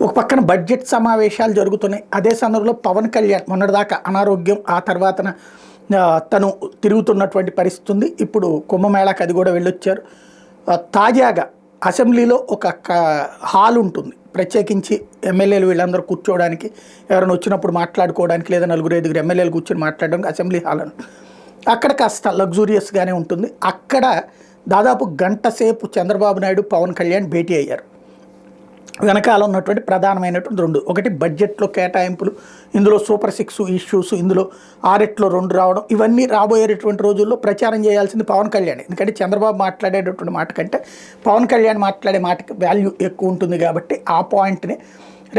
ఒక పక్కన బడ్జెట్ సమావేశాలు జరుగుతున్నాయి. అదే సందర్భంలో పవన్ కళ్యాణ్ మొన్నటిదాకా అనారోగ్యం, ఆ తర్వాతన తను తిరుగుతున్నటువంటి పరిస్థితి ఉంది. ఇప్పుడు కుంభమేళాకి అది కూడా వెళ్ళొచ్చారు. తాజాగా అసెంబ్లీలో ఒక హాల్ ఉంటుంది, ప్రత్యేకించి ఎమ్మెల్యేలు వీళ్ళందరూ కూర్చోవడానికి, ఎవరైనా వచ్చినప్పుడు మాట్లాడుకోవడానికి, లేదా నలుగురు ఐదుగురు ఎమ్మెల్యేలు కూర్చొని మాట్లాడడానికి అసెంబ్లీ హాల్ అని. అక్కడ కాస్త లగ్జూరియస్గానే ఉంటుంది. అక్కడ దాదాపు గంట సేపు చంద్రబాబు నాయుడు, పవన్ కళ్యాణ్ భేటీ అయ్యారు. వెనకాల ఉన్నటువంటి ప్రధానమైనటువంటి రెండు, ఒకటి బడ్జెట్లో కేటాయింపులు, ఇందులో సూపర్ 6 ఇష్యూస్, ఇందులో 6 2 రావడం, ఇవన్నీ రాబోయేటువంటి రోజుల్లో ప్రచారం చేయాల్సింది పవన్ కళ్యాణ్. ఎందుకంటే చంద్రబాబు మాట్లాడేటటువంటి మాట కంటే పవన్ కళ్యాణ్ మాట్లాడే మాటకి వాల్యూ ఎక్కువ ఉంటుంది కాబట్టి ఆ పాయింట్ని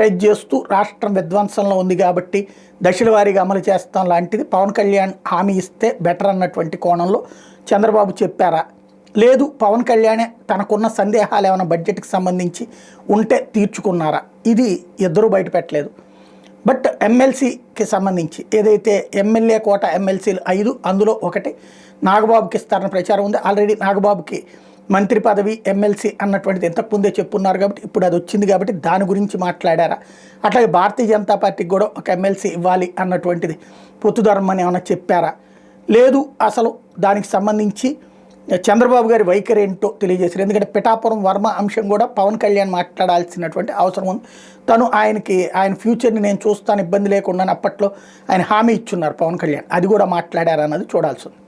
రైజ్ చేస్తూ రాష్ట్రం విధ్వంసంలో ఉంది కాబట్టి దశల వారీగా అమలు చేస్తాం లాంటిది పవన్ కళ్యాణ్ హామీ ఇస్తే బెటర్ అన్నటువంటి కోణంలో చంద్రబాబు చెప్పారా, లేదు పవన్ కళ్యాణే తనకున్న సందేహాలు ఏమైనా బడ్జెట్కి సంబంధించి ఉంటే తీర్చుకున్నారా, ఇది ఇద్దరూ బయటపెట్టలేదు. బట్ ఎమ్మెల్సీకి సంబంధించి ఏదైతే ఎమ్మెల్యే కోట ఎమ్మెల్సీలు 5, అందులో ఒకటి నాగబాబుకి ఇస్తారన్న ప్రచారం ఉంది. ఆల్రెడీ నాగబాబుకి మంత్రి పదవి, ఎమ్మెల్సీ అన్నటువంటిది ఇంతకుముందే చెప్పున్నారు కాబట్టి ఇప్పుడు అది వచ్చింది కాబట్టి దాని గురించి మాట్లాడారా, అట్లాగే భారతీయ జనతా పార్టీకి కూడా ఒక ఎమ్మెల్సీ ఇవ్వాలి అన్నటువంటిది పొత్తుధర్మని ఏమైనా చెప్పారా, లేదు అసలు దానికి సంబంధించి చంద్రబాబు గారి వైఖరి ఏంటో తెలియజేశారు. ఎందుకంటే పిఠాపురం వర్మ అంశం కూడా పవన్ కళ్యాణ్ మాట్లాడాల్సినటువంటి అవసరం ఉంది. తను ఆయన ఫ్యూచర్ని నేను చూస్తాను ఇబ్బంది లేకుండా అప్పట్లో ఆయన హామీ ఇచ్చున్నారు పవన్ కళ్యాణ్, అది కూడా మాట్లాడారన్నది చూడాల్సి ఉంది.